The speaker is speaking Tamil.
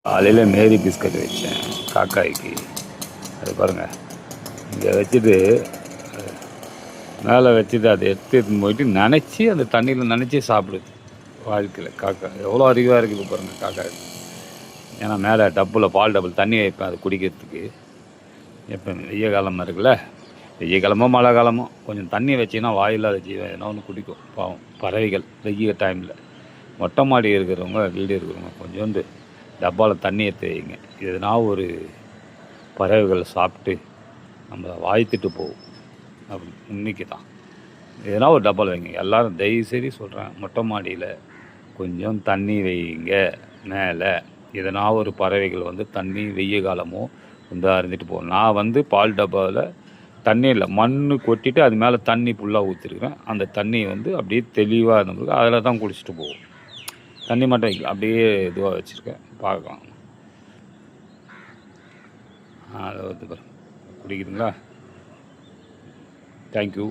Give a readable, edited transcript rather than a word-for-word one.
காலையில் மேரி பிஸ்கட் வச்சேன் காக்காய்க்கு. அது பாருங்கள், இங்கே வச்சுட்டு மேலே வச்சுட்டு அதை எடுத்துன்னு போயிட்டு நினச்சி அந்த தண்ணியில் நினச்சி சாப்பிடுது. வாழ்க்கையில் காக்கா எவ்வளோ அறிவாக இருக்குது பாருங்கள் காக்கா. ஏன்னா மேலே டப்பில் பால் டப்பில் தண்ணி வைப்பேன் அது குடிக்கிறதுக்கு. எப்போ வெய்ய காலமாக இருக்குல்ல, வெய்ய காலமோ மழை காலமோ கொஞ்சம் தண்ணி வச்சிங்கன்னா வாயில்லாத ஜீவன் ஏன்னா ஒன்று குடிக்கும். பாவம் பறவைகள் வெய்ய டைமில். மொட்டை மாடி இருக்கிறவங்க, வீடு இருக்கிறவங்க கொஞ்சோண்டு டப்பாவில் தண்ணி எடுத்து வைங்க. எதுனா ஒரு பறவைகள் சாப்பிட்டு நம்ம வாய்த்துட்டு போகும். அப்படி இன்னைக்கு தான் எதனா ஒரு டப்பாவில் வைங்க. எல்லோரும் தயவுசெய்து சொல்கிறேன், மொட்டை மாடியில் கொஞ்சம் தண்ணி வைங்க. மேலே எதனா ஒரு பறவைகள் வந்து தண்ணி வெய்ய காலமோ வந்து அருந்துட்டு போகும். நான் பால் டப்பாவில் தண்ணி இல்லை, மண் கொட்டிட்டு அது மேலே தண்ணி ஃபுல்லாக ஊற்றிருக்கிறேன். அந்த தண்ணி அப்படியே தெளிவாக இருந்தது, அதில் தான் குடிச்சிட்டு போகும். தண்ணி மட்டும் வைக்கல, அப்படியே இதுவாக வச்சுருக்கேன், பார்க்கலாம். அதை குடிக்கிறீங்களா? தேங்க்யூ.